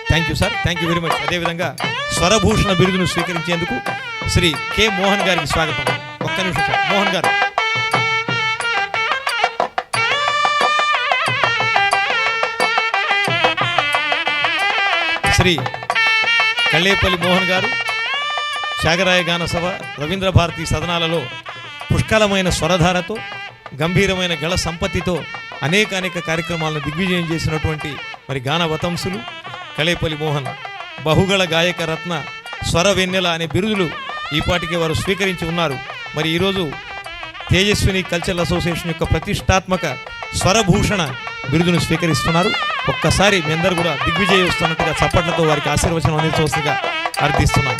Thank you sir, thank you very much. అదేవిధంగా స్వరభూషణ బిరుదును స్వీకరించేందుకు Shri K Mohan గారికి స్వాగతం. ఒక్క నిమిషం సార్. మోహన్ గారు. శ్రీ కళ్ళేపల్లి మోహన్ గారు త్యాగరాయ గాన సభ, రవీంద్ర భారతి సదనాలలో పుష్కలమైన స్వరధారతో, గంభీరమైన గళ సంపత్తితో అనేక కార్యక్రమాలను దిగ్విజయం చేసినటువంటి మరి గాన వతంసులు కళ్ళేపల్లి మోహన్ బహుగళ గాయక రత్న స్వర వెన్నెల అనే బిరుదులు ఈపాటికి వారు స్వీకరించి ఉన్నారు. మరి ఈరోజు తేజస్విని కల్చరల్ అసోసియేషన్ యొక్క ప్రతిష్టాత్మక స్వరభూషణ బిరుదును స్వీకరిస్తున్నారు. ఒక్కసారి మీ అందరూ కూడా దిగ్విజయం వస్తున్నట్టుగా చప్పట్లతో వారికి ఆశీర్వచనం అందించవలసిందిగా అర్థిస్తున్నాం.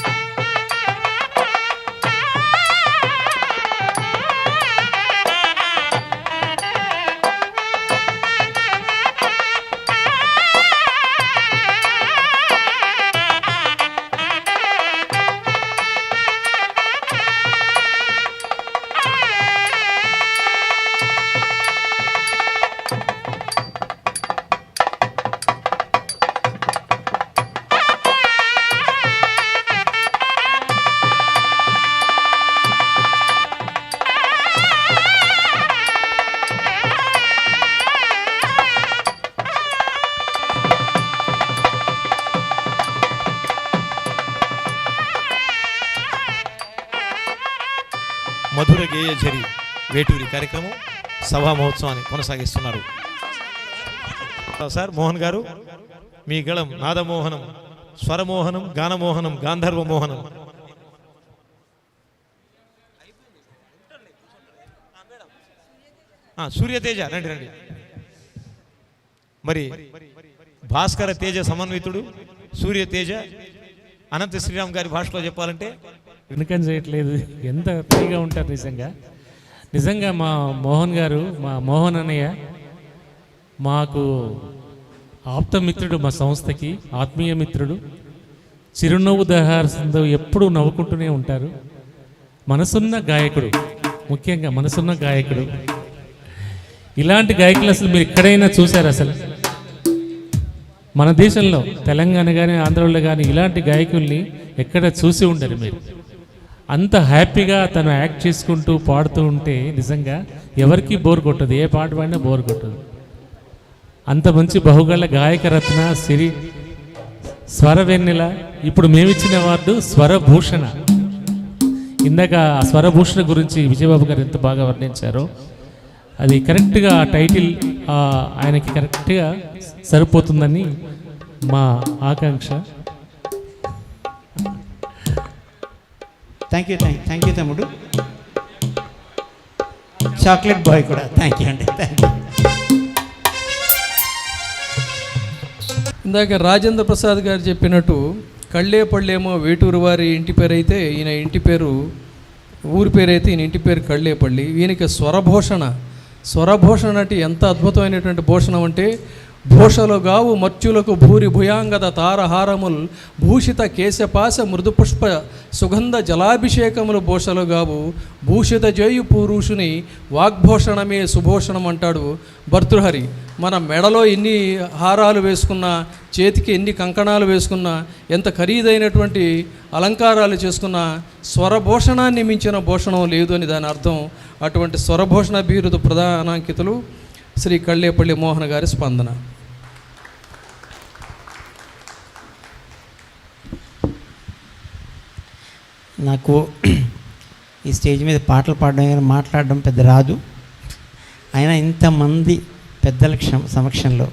మధుర గేయఝరి వేటూరి కార్యక్రమం సభా మహోత్సవాన్ని కొనసాగిస్తున్నారు. సార్ మోహన్ గారు, మీ గళం నాదమోహనం, స్వరమోహనం, గానమోహనం, గాంధర్వ మోహనం. సూర్యతేజ రండి రండి. మరి భాస్కర తేజ సమన్వితుడు సూర్యతేజ. అనంత శ్రీరామ్ గారి భాషలో చెప్పాలంటే వెనుకని చేయట్లేదు, ఎంత ఫ్రీగా ఉంటారు. నిజంగా మా మోహన్ గారు, మా మోహన్ అన్నయ్య మాకు ఆప్తమిత్రుడు, మా సంస్థకి ఆత్మీయ మిత్రుడు. చిరునవ్వు దహారసంతో ఎప్పుడూ నవ్వుకుంటూనే ఉంటారు. మనసున్న గాయకుడు, ముఖ్యంగా మనసున్న గాయకుడు. ఇలాంటి గాయకులు అసలు మీరు ఎక్కడైనా చూసారు? అసలు మన దేశంలో తెలంగాణ కానీ ఆంధ్రలో కానీ ఇలాంటి గాయకుల్ని ఎక్కడ చూసి ఉండరు మీరు. అంత హ్యాపీగా తను యాక్ట్ చేసుకుంటూ పాడుతూ ఉంటే నిజంగా ఎవరికి బోర్ కొట్టదు, ఏ పాట పాడినా బోర్ కొట్టదు. అంత మంచి బహుగళ గాయక రత్న, సిరి స్వర వెన్నెల. ఇప్పుడు మేమిచ్చిన అవార్డు స్వరభూషణ. ఇందాక ఆ స్వరభూషణ గురించి విజయబాబు గారు ఎంత బాగా వర్ణించారో, అది కరెక్ట్గా ఆ టైటిల్ ఆయనకి కరెక్ట్గా సరిపోతుందని మా ఆకాంక్ష. థ్యాంక్ యూ తమ్ముడు. చాక్లెట్ బాయ్ కూడా థ్యాంక్ యూ అండి. Thank you. ఇందాక రాజేంద్ర ప్రసాద్ గారు చెప్పినట్టు కళ్ళేపళ్ళేమో వేటూరు వారి ఇంటి పేరు అయితే, ఈయన ఇంటి పేరు ఊరి పేరు అయితే ఈయన ఇంటి పేరు కళ్ళేపల్లి. ఈయనకి స్వరభూషణ అంటే ఎంత అద్భుతమైనటువంటి భూషణం అంటే, భూషలు గావు మర్చులకు భూరి భుయాంగద తారహారముల్ భూషిత కేశపాశ మృదుపుష్ప సుగంధ జలాభిషేకములు భూషలు గావు భూషిత జేయు పురుషుని వాగ్భూషణమే సుభూషణం అంటాడు భర్తృహరి. మన మెడలో ఎన్ని హారాలు వేసుకున్నా, చేతికి ఎన్ని కంకణాలు వేసుకున్నా, ఎంత ఖరీదైనటువంటి అలంకారాలు చేసుకున్నా స్వరభూషణాన్ని మించిన భూషణం లేదు అని దాని అర్థం. అటువంటి స్వరభూషణ బిరుదు ప్రధానాంకితులు శ్రీ కళ్ళేపల్లి మోహన్ గారి స్పందన. నాకు ఈ స్టేజ్ మీద పాటలు పాడడం కానీ మాట్లాడడం పెద్ద రాదు. అయినా ఇంతమంది పెద్దల సమక్షంలో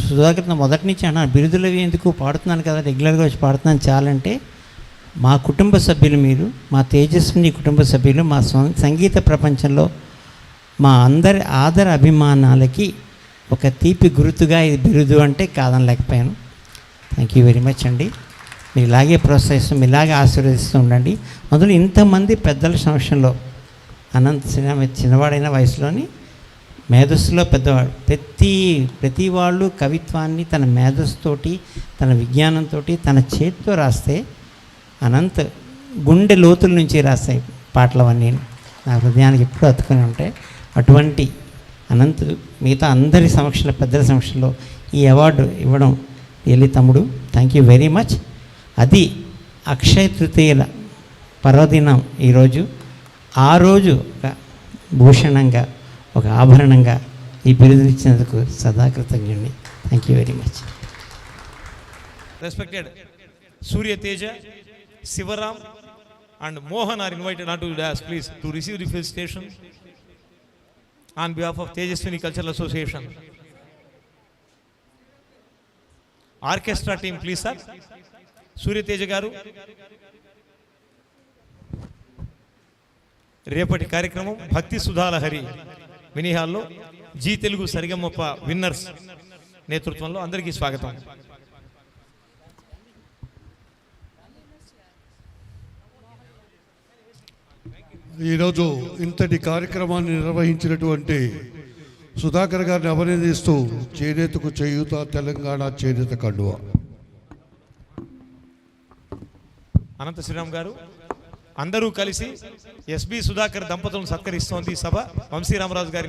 సుధాకర్ మొదటి నుంచి అన్న బిరుదులవి ఎందుకు పాడుతున్నాను కదా, రెగ్యులర్గా వచ్చి పాడుతున్నాను చాలంటే, మా కుటుంబ సభ్యులు మీరు, మా తేజస్విని కుటుంబ సభ్యులు, మా సంగీత ప్రపంచంలో మా అందరి ఆదర అభిమానాలకి ఒక తీపి గుర్తుగా ఇది బిరుదు అంటే కాదనలేకపోయాను. థ్యాంక్ యూ వెరీ మచ్ అండి. మీరు ఇలాగే ప్రోత్సహిస్తూ, ఇలాగే ఆశీర్వదిస్తూ ఉండండి. మొదలు ఇంతమంది పెద్దల సమక్షంలో అనంత సినిమా చిన్నవాడైన వయసులోని మేధస్సులో పెద్దవాడు, ప్రతి వాళ్ళు కవిత్వాన్ని తన మేధస్సుతోటి, తన విజ్ఞానంతో, తన చేతితో రాస్తే అనంత గుండె లోతుల నుంచి రాస్తాయి పాటలవన్నీ. నా హృదయానికి ఎప్పుడూ అతుకుని ఉంటాయి. అటువంటి అనంత్ మిగతా అందరి సమక్షంలో, పెద్దల సమక్షంలో ఈ అవార్డు ఇవ్వడం రియల్లీ తమ్ముడు, థ్యాంక్ యూ వెరీ మచ్. అది అక్షయ తృతీయల పర్వదినం ఈరోజు. ఆ రోజు ఒక భూషణంగా, ఒక ఆభరణంగా ఈ బిరుదులు ఇచ్చినందుకు సదా కృతజ్ఞుడిని. Thank you very much. Respected Surya Teja, Sivaram and Mohan are invited onto the dais, please, to receive the felicitation on behalf of Tejaswini Cultural Association. Orchestra team, please, sir. Surya Teja garu. రేపటి కార్యక్రమం భక్తి సుధాలహరి mini హాల్లో G Telugu Sa Re Ga Ma Pa winners నేతృత్వంలో అందరికీ స్వాగతం. ఈరోజు ఇంతటి కార్యక్రమాన్ని నిర్వహించినటువంటి సుధాకర్ గారిని అభినందిస్తూ చేనేతకు చేయూత తెలంగాణ చేనేత కండువ. అనంత శ్రీరామ్ గారు అందరూ కలిసి ఎస్బి సుధాకర్ దంపతులను సత్కరిస్తోంది సభ. వంశీరామరాజు గారి